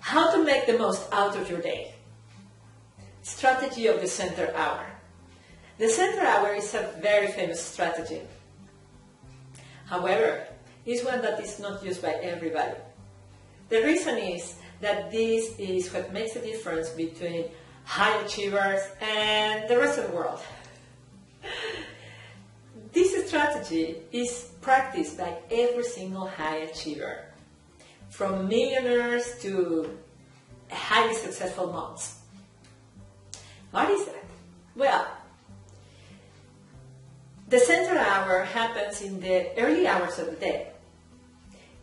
How to make the most out of your day. Strategy of the center hour. The center hour is a very famous strategy. However, it's one that is not used by everybody. The reason is that this is what makes a difference between high achievers and the rest of the world. This strategy is practiced by every single high achiever, from millionaires to highly successful moms. What is that? Well, the center hour happens in the early hours of the day.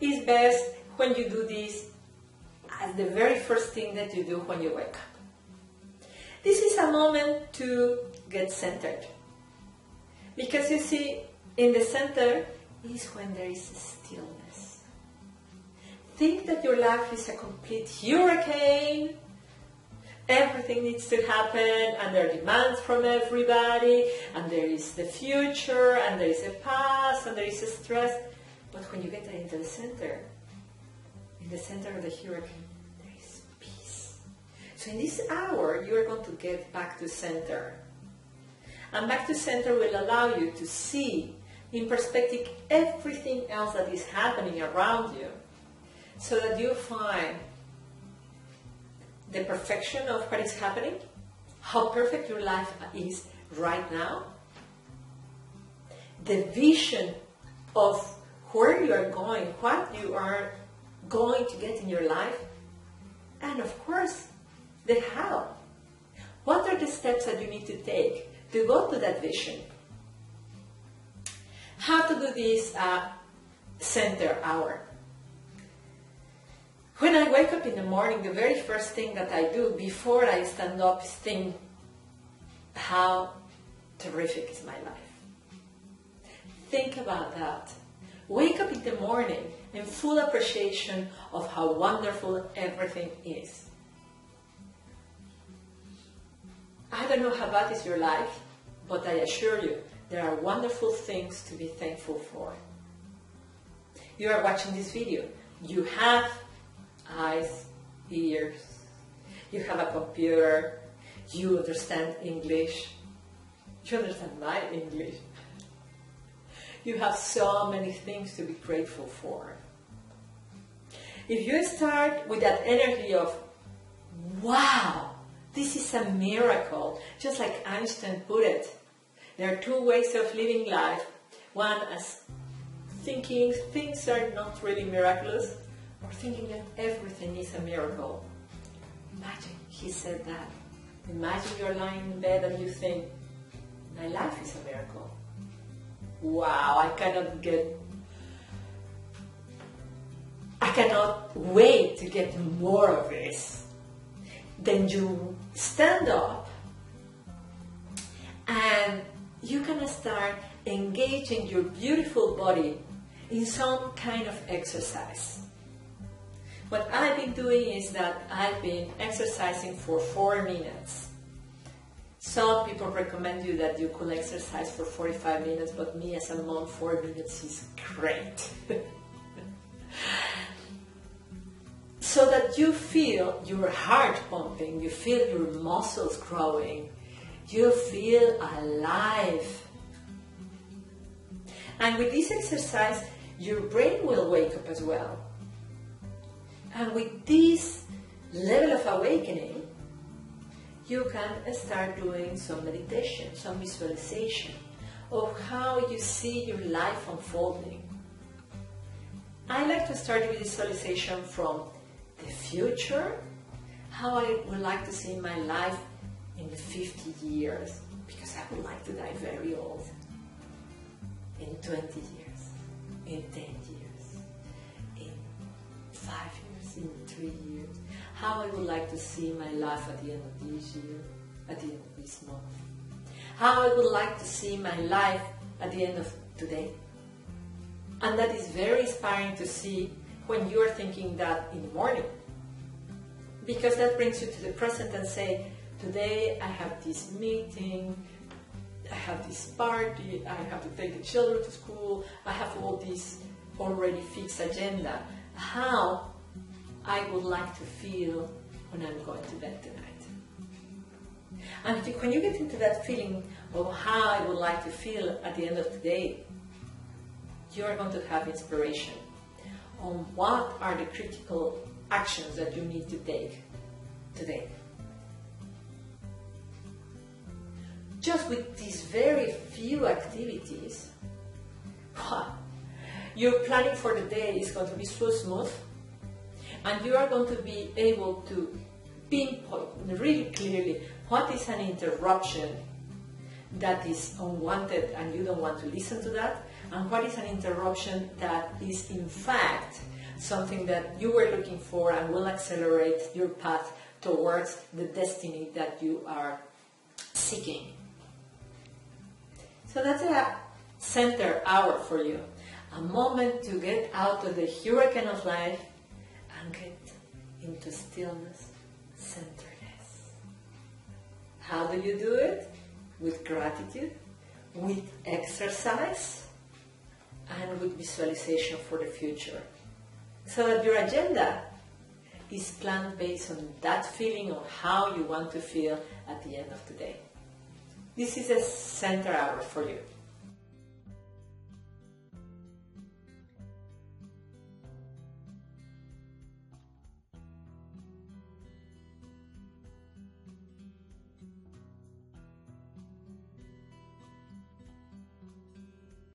It's best when you do this as the very first thing that you do when you wake up. This is a moment to get centered. Because you see, in the center is when there is stillness. Think that your life is a complete hurricane. Everything needs to happen, and there are demands from everybody, and there is the future, and there is a past, and there is a stress. But when you get into the center of the hurricane, there is peace. So in this hour, you are going to get back to center. And back to center will allow you to see in perspective everything else that is happening around you, so that you find the perfection of what is happening, how perfect your life is right now, the vision of where you are going, what you are going to get in your life, and of course, the how. What are the steps that you need to take to go to that vision? How to do this center hour. When I wake up in the morning, the very first thing that I do before I stand up is think, how terrific is my life? Think about that. Wake up in the morning in full appreciation of how wonderful everything is. I don't know how bad is your life, but I assure you, there are wonderful things to be thankful for. You are watching this video. You have eyes, ears, you have a computer, you understand English, you understand my English. You have so many things to be grateful for. If you start with that energy of, wow, this is a miracle, just like Einstein put it, there are two ways of living life. One as thinking things are not really miraculous, or thinking that everything is a miracle. Imagine, he said that. Imagine you're lying in bed and you think, my life is a miracle. Wow, I cannot wait to get more of this. Then you stand up and you can start engaging your beautiful body in some kind of exercise. What I've been doing is that I've been exercising for 4 minutes. Some people recommend you that you could exercise for 45 minutes, but me as a mom, 4 minutes is great. So that you feel your heart pumping, you feel your muscles growing, you feel alive. And with this exercise, your brain will wake up as well. And with this level of awakening, you can start doing some meditation, some visualization of how you see your life unfolding. I like to start with visualization from the future, how I would like to see my life in 50 years, because I would like to die very old, in 20 years, in 10 years, in 5 years, in 3 years, how I would like to see my life at the end of this year, at the end of this month, how I would like to see my life at the end of today. And that is very inspiring to see when you're thinking that in the morning, because that brings you to the present and say, today I have this meeting, I have this party, I have to take the children to school, I have all this already fixed agenda. How I would like to feel when I'm going to bed tonight. And when you get into that feeling of how I would like to feel at the end of the day, you are going to have inspiration on what are the critical actions that you need to take today. Just with these very few activities, your planning for the day is going to be so smooth, and you are going to be able to pinpoint really clearly what is an interruption that is unwanted and you don't want to listen to that, and what is an interruption that is in fact something that you were looking for and will accelerate your path towards the destiny that you are seeking. So that's a center hour for you, a moment to get out of the hurricane of life and get into stillness, centeredness. How do you do it? With gratitude, with exercise, and with visualization for the future. So that your agenda is planned based on that feeling of how you want to feel at the end of the day. This is a center hour for you.